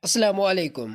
अस्सलाम वालेकुम।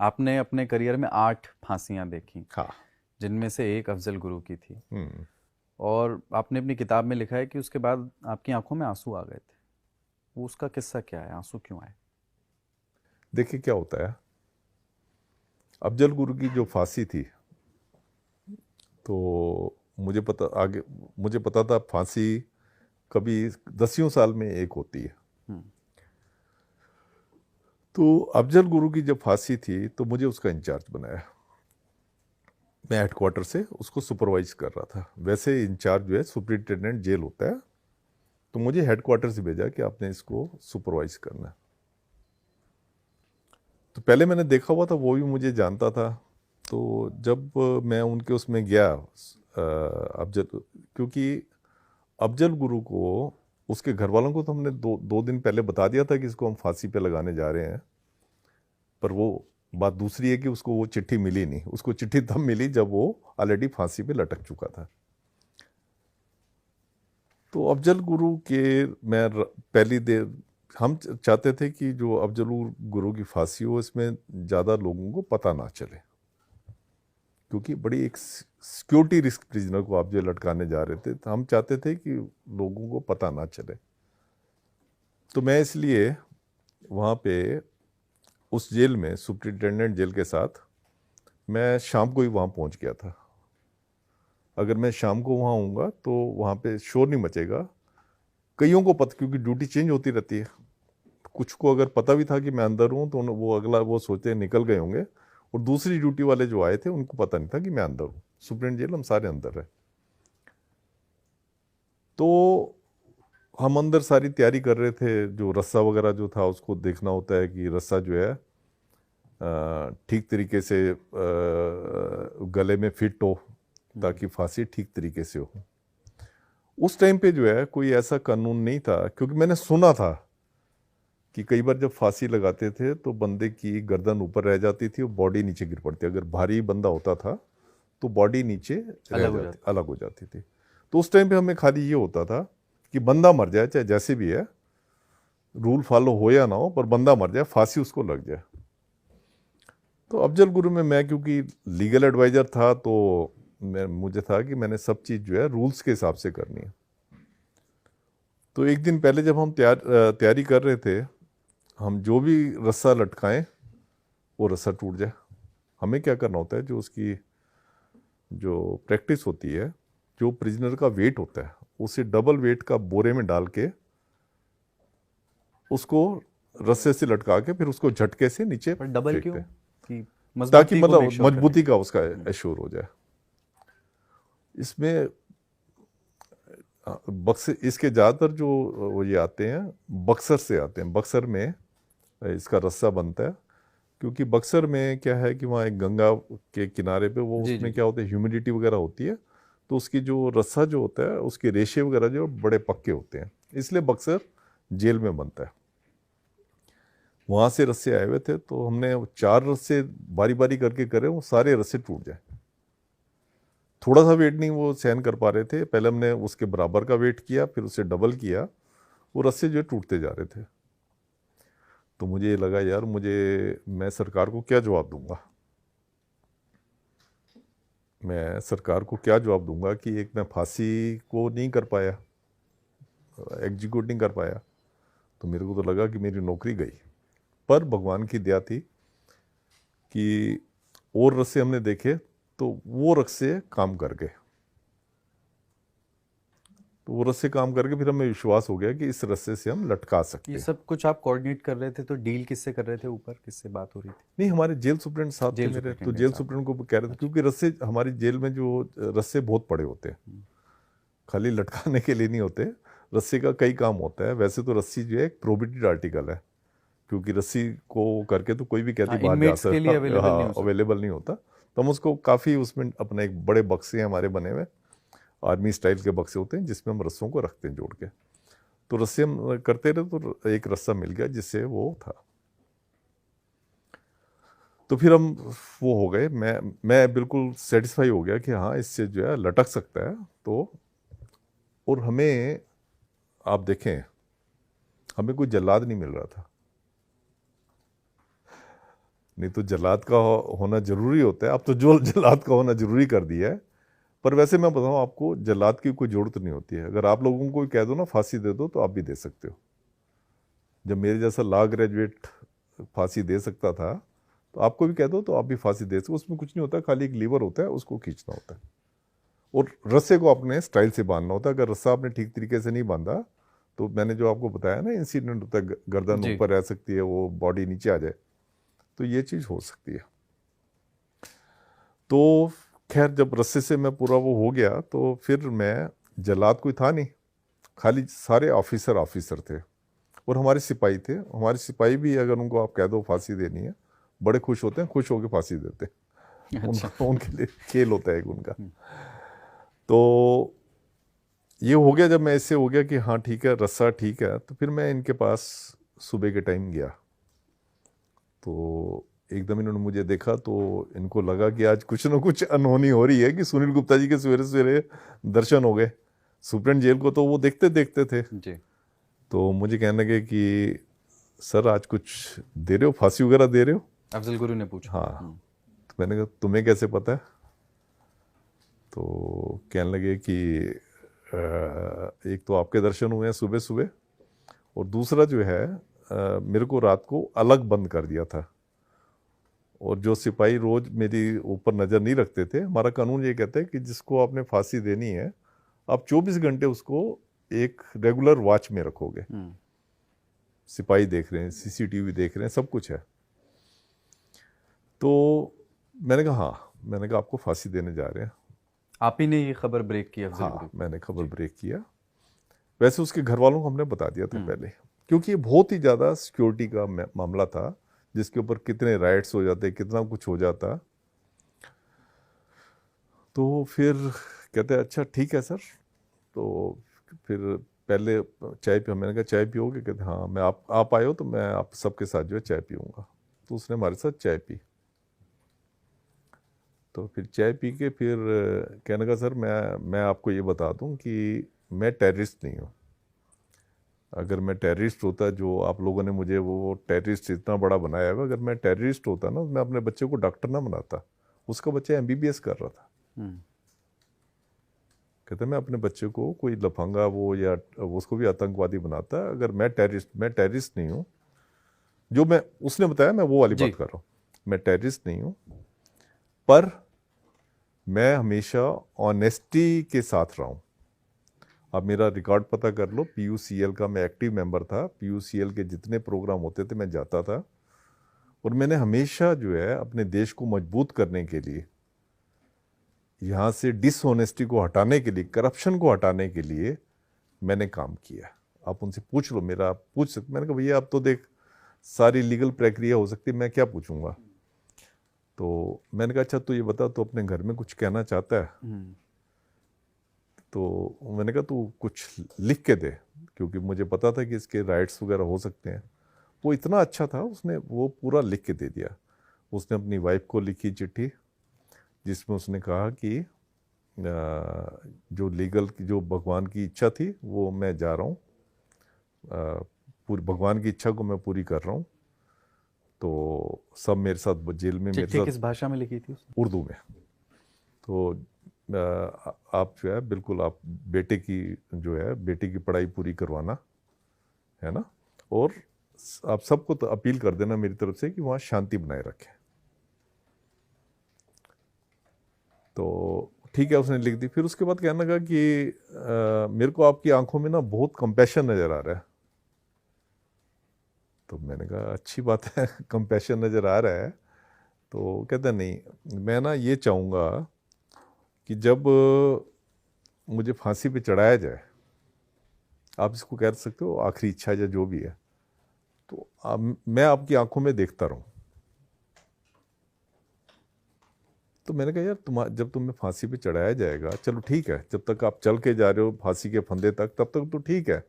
आपने अपने करियर में 8 फांसियां देखी, हाँ। जिनमें से एक अफजल गुरु की थी। हम्म। और आपने अपनी किताब में लिखा है कि उसके बाद आपकी आंखों में आंसू आ गए थे। वो उसका किस्सा क्या है, आंसू क्यों आए? देखिए क्या होता है, अफजल गुरु की जो फांसी थी तो मुझे पता था फांसी कभी 10 साल में एक होती है। तो अफजल गुरु की जब फांसी थी तो मुझे उसका इंचार्ज बनाया। मैं हेडक्वार्टर से उसको सुपरवाइज कर रहा था। वैसे इंचार्ज जो है सुपरिटेंडेंट जेल होता है, तो मुझे हेडक्वार्टर से भेजा कि आपने इसको सुपरवाइज करना है। तो पहले मैंने देखा हुआ था, वो भी मुझे जानता था। तो जब मैं उनके उसमें गया क्योंकि अफजल गुरु को, उसके घर वालों को तो हमने दो दिन पहले बता दिया था कि इसको हम फांसी पे लगाने जा रहे हैं, पर वो बात दूसरी है कि उसको वो चिट्ठी मिली नहीं। उसको चिट्ठी तब मिली जब वो ऑलरेडी फांसी पे लटक चुका था। तो अफजल गुरु के मैं पहली देर हम चाहते थे कि जो अफजल गुरु की फांसी हो इसमें ज़्यादा लोगों को पता ना चले, क्योंकि बड़ी एक सिक्योरिटी रिस्क प्रिजनर को आप जो लटकाने जा रहे थे, तो हम चाहते थे कि लोगों को पता ना चले। तो मैं इसलिए वहाँ पे उस जेल में सुपरिटेंडेंट जेल के साथ मैं शाम को ही वहाँ पहुँच गया था। अगर मैं शाम को वहाँ आऊँगा तो वहाँ पे शोर नहीं मचेगा। कईयों को पता, क्योंकि ड्यूटी चेंज होती रहती है, कुछ को अगर पता भी था कि मैं अंदर हूँ तो वो सोचते निकल गए होंगे, और दूसरी ड्यूटी वाले जो आए थे उनको पता नहीं था कि मैं अंदर हूँ। सुप्रीम जेल हम सारे अंदर रहे। तो हम अंदर सारी तैयारी कर रहे थे। जो रस्सा वगैरह जो था उसको देखना होता है कि रस्सा जो है ठीक तरीके से गले में फिट हो, ताकि फांसी ठीक तरीके से हो। उस टाइम पे जो है कोई ऐसा कानून नहीं था, क्योंकि मैंने सुना था कि कई बार जब फांसी लगाते थे तो बंदे की गर्दन ऊपर रह जाती थी और बॉडी नीचे गिर पड़ती। अगर भारी बंदा होता था तो बॉडी नीचे अलग हो जाती थी। तो उस टाइम पे हमें खाली ये होता था कि बंदा मर जाए, चाहे जैसे भी है, रूल फॉलो हो या ना हो, पर बंदा मर जाए, फांसी उसको लग जाए। तो अफजल गुरु में मैं क्योंकि लीगल एडवाइजर था, तो मुझे था कि मैंने सब चीज़ जो है रूल्स के हिसाब से करनी है। तो एक दिन पहले जब हम तैयारी कर रहे थे, हम जो भी रस्सा लटकाएं वो रस्सा टूट जाए। हमें क्या करना होता है, जो उसकी जो प्रैक्टिस होती है, जो प्रिजनर का वेट होता है उसे डबल वेट का बोरे में डाल के उसको रस्से से लटका के फिर उसको झटके से नीचे डबल क्यों? ताकि मतलब मजबूती का उसका एश्योर हो जाए। इसमें बक्सर, इसके ज़्यादातर जो वो ये आते हैं बक्सर से आते हैं। बक्सर में इसका रस्सा बनता है, क्योंकि बक्सर में क्या है कि वहाँ एक गंगा के किनारे पे वो उसमें क्या होता है, ह्यूमिडिटी वगैरह होती है, तो उसकी जो रस्सा जो होता है उसके रेशे वगैरह जो बड़े पक्के होते हैं, इसलिए बक्सर जेल में बनता है। वहाँ से रस्से आए हुए थे, तो हमने 4 रस्से बारी बारी करके करे, वो सारे रस्से टूट जाए। थोड़ा सा वेट नहीं वो सहन कर पा रहे थे। पहले हमने उसके बराबर का वेट किया, फिर उसे डबल किया, वो रस्से जो टूटते जा रहे थे। तो मुझे ये लगा यार, मैं सरकार को क्या जवाब दूंगा। मैं सरकार को क्या जवाब दूंगा कि एक मैं फांसी को नहीं कर पाया, एग्जीक्यूट नहीं कर पाया। तो मेरे को तो लगा कि मेरी नौकरी गई। पर भगवान की दया थी कि और रस्से हमने देखे तो वो रस्से काम कर गए। तो वो रस्से काम करके फिर हमें विश्वास हो गया कि इस रस्से से हम लटका सकते हैं। ये सब कुछ आप कोऑर्डिनेट कर रहे थे, तो डील किससे कर रहे थे? ऊपर किससे बात हो रही थी? नहीं, हमारे जेल सुप्रिटेंडेंट साहब थे मेरे। तो जेल सुप्रिटेंडेंट को कह रहे थे, क्योंकि रस्से हमारी जेल में जो रस्से बहुत बड़े होते हैं, खाली लटकाने के लिए नहीं होते, रस्से का कई काम होता है। वैसे तो रस्सी जो है एक प्रोहिबिटेड आर्टिकल है, क्योंकि रस्सी को करके तो कोई भी कैदी हाँ, बाहर जा inmates के लिए सकता, available नहीं हो सकता। अवेलेबल नहीं होता। तो हम उसको काफ़ी, उसमें अपने एक बड़े बक्से हैं हमारे बने हुए, आर्मी स्टाइल के बक्से होते हैं जिसमें हम रस्सों को रखते हैं जोड़ के। तो रस्से हम करते रहे तो एक रस्सा मिल गया जिससे वो था। तो फिर हम वो हो गए, मैं बिल्कुल सेटिस्फाई हो गया कि हाँ इससे जो है लटक सकता है। तो और हमें, आप देखें, हमें कोई जल्लाद नहीं मिल रहा था। नहीं तो जल्लाद का होना जरूरी होता है, अब तो जो जल्लाद का होना जरूरी कर दिया है। पर वैसे मैं बताऊं आपको, जल्लाद की कोई जरूरत नहीं होती है। अगर आप लोगों को कह दो ना फांसी दे दो तो आप भी दे सकते हो। जब मेरे जैसा लॉ ग्रेजुएट फांसी दे सकता था, तो आपको भी कह दो तो आप भी फांसी दे सकते हो। उसमें कुछ नहीं होता, खाली एक लीवर होता है, उसको खींचना होता है और रस्से को अपने स्टाइल से बांधना होता है। अगर रस्सा आपने ठीक तरीके से नहीं बांधा तो मैंने जो आपको बताया ना इंसिडेंट होता है, गर्दन जी। ऊपर रह सकती है, वो बॉडी नीचे आ जाए, तो ये चीज़ हो सकती है। तो खैर जब रस्से से मैं पूरा वो हो गया तो फिर मैं, जल्लाद कोई था नहीं, खाली सारे ऑफिसर थे और हमारे सिपाही थे। हमारे सिपाही भी अगर उनको आप कह दो फांसी देनी है, बड़े खुश होते हैं, खुश होकर फांसी देते हैं। अच्छा। उनके लिए खेल होता है एक उनका। तो ये हो गया, जब मैं इससे हो गया कि हाँ ठीक है, रस्सा ठीक है, तो फिर मैं इनके पास सुबह के टाइम गया। तो एकदम इन्होंने मुझे देखा तो इनको लगा कि आज कुछ ना कुछ अनहोनी हो रही है, कि सुनील गुप्ता जी के सवेरे सवेरे दर्शन हो गए। सुप्रीम जेल को तो वो देखते देखते थे। जी। तो मुझे कहने लगे कि सर आज कुछ दे रहे हो, फांसी वगैरह दे रहे हो? अफजल गुरु ने पूछा। हाँ। तो मैंने कहा तुम्हें कैसे पता है? तो कहने लगे कि एक तो आपके दर्शन हुए हैं सुबह सुबह, और दूसरा जो है मेरे को रात को अलग बंद कर दिया था। और जो सिपाही रोज मेरी ऊपर नज़र नहीं रखते थे, हमारा कानून ये कहता है कि जिसको आपने फांसी देनी है आप 24 घंटे उसको एक रेगुलर वॉच में रखोगे। सिपाही देख रहे हैं, सीसीटीवी देख रहे हैं, सब कुछ है। तो मैंने कहा हाँ, मैंने कहा आपको फांसी देने जा रहे हैं। आप ही ने ये खबर ब्रेक की अफजल हाँ, गुरु? मैंने खबर ब्रेक किया। वैसे उसके घर वालों को हमने बता दिया था पहले, क्योंकि ये बहुत ही ज़्यादा सिक्योरिटी का मामला था, जिसके ऊपर कितने राइट्स हो जाते, कितना कुछ हो जाता। तो फिर कहते हैं अच्छा ठीक है सर। तो फिर पहले चाय पियो, मैंने कहा चाय पियोगे? कहते हाँ, मैं आप आए हो तो मैं आप सबके साथ जो है चाय पीऊँगा। तो उसने हमारे साथ चाय पी। तो फिर चाय पी के फिर कहने का सर मैं आपको ये बता दूं कि मैं टेररिस्ट नहीं हूँ। अगर मैं टेररिस्ट होता, जो आप लोगों ने मुझे वो टेररिस्ट इतना बड़ा बनाया है, अगर मैं टेररिस्ट होता ना, मैं अपने बच्चे को डॉक्टर ना बनाता। उसका बच्चा एमबीबीएस कर रहा था। कहते मैं अपने बच्चे को कोई लफंगा वो या उसको भी आतंकवादी बनाता। अगर मैं टेररिस्ट नहीं हूँ। जो मैं, उसने बताया, मैं वो वाली जी। बात कर रहा हूँ। मैं टेररिस्ट नहीं हूँ, पर मैं हमेशा ऑनेस्टी के साथ रहा हूँ। आप मेरा रिकॉर्ड पता कर लो, पीयूसीएल का मैं एक्टिव मेंबर था। पीयूसीएल के जितने प्रोग्राम होते थे मैं जाता था, और मैंने हमेशा जो है अपने देश को मजबूत करने के लिए, यहाँ से डिसऑनेस्टी को हटाने के लिए, करप्शन को हटाने के लिए मैंने काम किया। आप उनसे पूछ लो, मेरा आप पूछ सकते। मैंने कहा भैया अब तो देख सारी लीगल प्रक्रिया हो सकती है, मैं क्या पूछूंगा। तो मैंने कहा अच्छा तू ये बता, तो अपने घर में कुछ कहना चाहता है? तो मैंने कहा तू कुछ लिख के दे, क्योंकि मुझे पता था कि इसके राइट्स वगैरह हो सकते हैं। वो इतना अच्छा था, उसने वो पूरा लिख के दे दिया। उसने अपनी वाइफ को लिखी चिट्ठी, जिसमें उसने कहा कि जो लीगल की, जो भगवान की इच्छा थी वो मैं जा रहा हूँ, पूरी भगवान की इच्छा को मैं पूरी कर रहा हूँ। तो सब मेरे साथ जेल में, मेरे चिट्ठी साथ किस भाषा में लिखी थी उसने? उर्दू में। तो आप जो है बिल्कुल आप बेटे की जो है, बेटे की पढ़ाई पूरी करवाना है ना, और आप सबको तो अपील कर देना मेरी तरफ से कि वहाँ शांति बनाए रखें। तो ठीक है, उसने लिख दी। फिर उसके बाद कहने लगा कि मेरे को आपकी आंखों में ना बहुत कंपैशन नज़र आ रहा है। तो मैंने कहा अच्छी बात है, कंपैशन नज़र आ रहा है। तो कहता नहीं, मैं ना ये चाहूँगा कि जब मुझे फांसी पे चढ़ाया जाए, आप इसको कह सकते हो आखिरी इच्छा या जो भी है, तो मैं आपकी आंखों में देखता रहूं। तो मैंने कहा यार जब तुम्हें फांसी पे चढ़ाया जाएगा, चलो ठीक है, जब तक आप चल के जा रहे हो फांसी के फंदे तक तब तक तो ठीक है।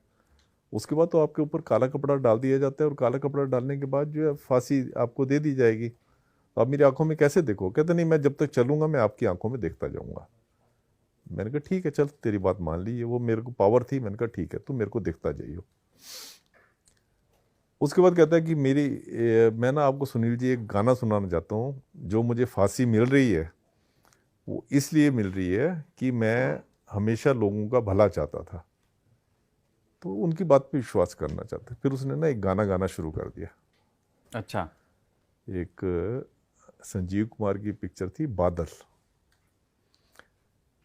उसके बाद तो आपके ऊपर काला कपड़ा डाल दिया जाता है, और काला कपड़ा डालने के बाद जो है फांसी आपको दे दी जाएगी। तो आप मेरी आंखों में कैसे देखो? कहते नहीं, मैं जब तक चलूंगा मैं आपकी आंखों में देखता जाऊंगा। मैंने कहा ठीक है, चल तेरी बात मान ली। वो मेरे को पावर थी। मैंने कहा ठीक है, तुम मेरे को देखता जाइयो। उसके बाद कहता है कि मैं ना आपको सुनील जी एक गाना सुनाना चाहता हूँ। जो मुझे फांसी मिल रही है वो इसलिए मिल रही है कि मैं हमेशा लोगों का भला चाहता था। तो उनकी बात पे विश्वास करना चाहते। फिर उसने ना एक गाना गाना शुरू कर दिया। अच्छा। एक संजीव कुमार की पिक्चर थी बादल,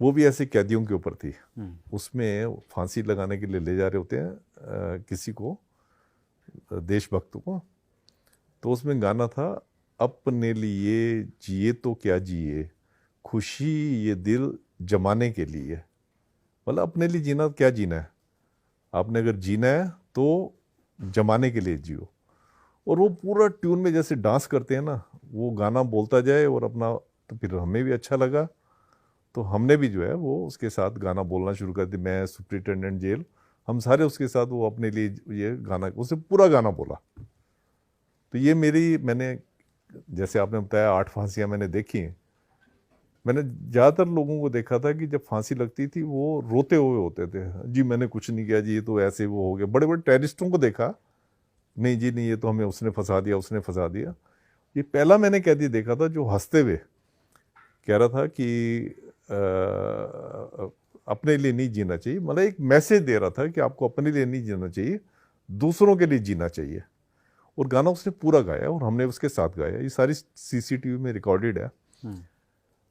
वो भी ऐसे कैदियों के ऊपर थी। उसमें फांसी लगाने के लिए ले जा रहे होते हैं किसी को, देशभक्त को। तो उसमें गाना था, अपने लिए जिए तो क्या जिए, खुशी ये दिल जमाने के लिए। मतलब अपने लिए जीना क्या जीना है, आपने अगर जीना है तो जमाने के लिए जियो। और वो पूरा ट्यून में जैसे डांस करते हैं ना, वो गाना बोलता जाए और अपना। तो फिर हमें भी अच्छा लगा, तो हमने भी जो है वो उसके साथ गाना बोलना शुरू कर दिया। मैं, सुप्रिटेंडेंट जेल, हम सारे उसके साथ वो अपने लिए ये गाना, उसने पूरा गाना बोला। तो ये मैंने जैसे आपने बताया 8 फांसियां मैंने देखी हैं। मैंने ज़्यादातर लोगों को देखा था कि जब फांसी लगती थी वो रोते हुए होते थे, जी मैंने कुछ नहीं किया जी, ये तो ऐसे वो हो गया। बड़े बड़े टेररिस्टों को देखा, नहीं जी नहीं, ये तो हमें उसने फंसा दिया, उसने फंसा दिया। ये पहला मैंने कैदी देखा था जो हंसते हुए कह रहा था कि अपने लिए नहीं जीना चाहिए। मतलब एक मैसेज दे रहा था कि आपको अपने लिए नहीं जीना चाहिए, दूसरों के लिए जीना चाहिए। और गाना उसने पूरा गाया और हमने उसके साथ गाया। ये सारी सीसीटीवी में रिकॉर्डेड है।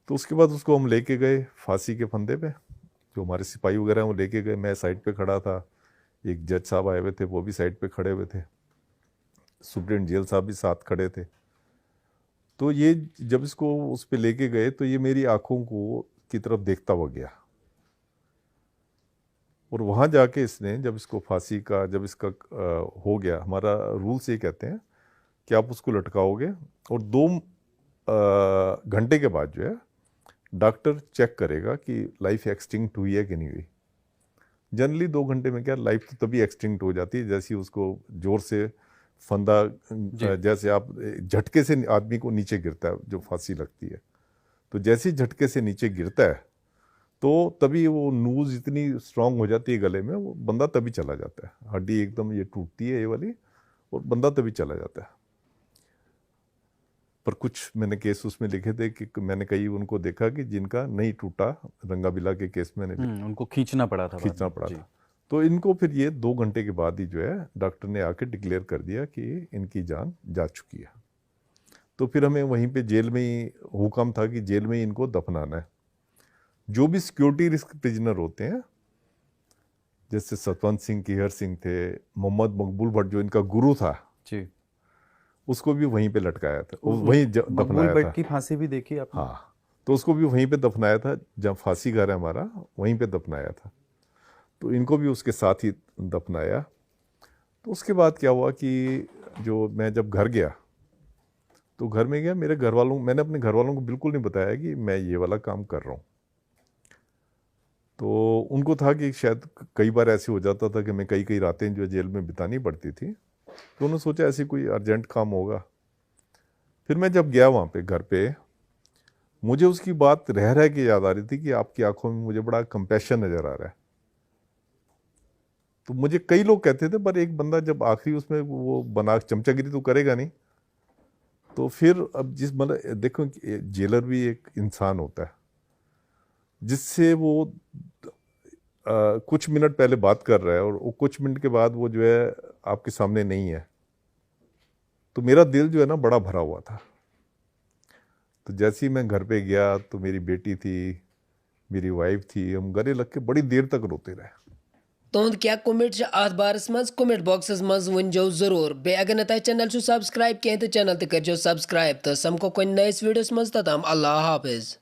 तो उसके बाद उसको हम लेके गए फांसी के फंदे पे। जो हमारे सिपाही वगैरह हैं वो लेके गए। मैं साइड पे खड़ा था, एक जज साहब आए हुए थे वो भी साइड पे खड़े हुए थे, सुप्रीटेंडेंट जेल साहब भी साथ खड़े थे। तो ये जब इसको उस पे लेके गए तो ये मेरी आंखों को की तरफ देखता हुआ गया। और वहाँ जाके इसने जब इसको फांसी का जब इसका हो गया, हमारा रूल से कहते हैं कि आप उसको लटकाओगे और 2 घंटे के बाद जो है डॉक्टर चेक करेगा कि लाइफ एक्सटिंक्ट हुई है कि नहीं हुई। जनरली 2 घंटे में क्या लाइफ तो तभी एक्सटिंक्ट हो जाती है जैसे उसको जोर से फंदा, जैसे आप झटके से आदमी को नीचे गिरता है जो फांसी लगती है, तो जैसे ही झटके से नीचे गिरता है तो तभी वो नूज इतनी स्ट्रांग हो जाती है गले में, वो बंदा तभी चला जाता है। हड्डी एकदम ये टूटती है ये वाली, और बंदा तभी चला जाता है। पर कुछ मैंने केस उसमें लिखे थे कि मैंने कई उनको देखा कि जिनका नहीं टूटा, रंगाबिला के केस मैंने उनको खींचना पड़ा था तो इनको फिर ये 2 घंटे के बाद ही जो है डॉक्टर ने आके डिक्लेयर कर दिया कि इनकी जान जा चुकी है। तो फिर हमें वहीं पे जेल में ही हुक्म था कि जेल में ही इनको दफनाना है। जो भी सिक्योरिटी रिस्क प्रिजनर होते हैं, जैसे सतवंत सिंह केहर सिंह थे, मोहम्मद मकबूल भट्ट जो इनका गुरु था जी, उसको भी वहीं पे लटकाया था, वहीं दफनाया था। की फांसी भी देखी आपने? हाँ, तो उसको भी वहीं पे दफनाया था, जब फांसी घर है हमारा वहीं पे दफनाया था। तो इनको भी उसके साथ ही दफनाया। तो उसके बाद क्या हुआ कि जो मैं जब घर गया तो घर में गया, मैंने अपने घर वालों को बिल्कुल नहीं बताया कि मैं ये वाला काम कर रहा हूँ। तो उनको था कि शायद कई बार ऐसे हो जाता था कि मैं कई रातें जो जेल में बितानी पड़ती थी, तो उन्होंने सोचा ऐसे कोई अर्जेंट काम होगा। फिर मैं जब गया वहाँ पे घर पे, मुझे उसकी बात रह के याद आ रही थी कि आपकी आंखों में मुझे बड़ा कंपैशन नज़र आ रहा है। तो मुझे कई लोग कहते थे, पर एक बंदा जब आखिरी उसमें वो बना चमचागिरी तो करेगा नहीं। तो फिर अब मतलब देखो जेलर भी एक इंसान होता है जिससे वो कुछ मिनट पहले बात कर रहा है और वो कुछ मिनट के बाद वो जो है आपके सामने नहीं है। तो मेरा दिल जो है ना बड़ा भरा हुआ था। तो जैसे ही मैं घर पे गया तो मेरी बेटी थी, मेरी वाइफ थी, हम गले लग के बड़ी देर तक रोते रहे। तुंद क्या कमेंट अत बारस मज कमेंट बॉक्सस मज वनो जरूर। बे अगर न चैनल सब्सक्राइब कह तो चैनल तो कर सब्सक्राइब। तो समको कुछ नयस वीडियोस मज तम अल्लाह हाफिज।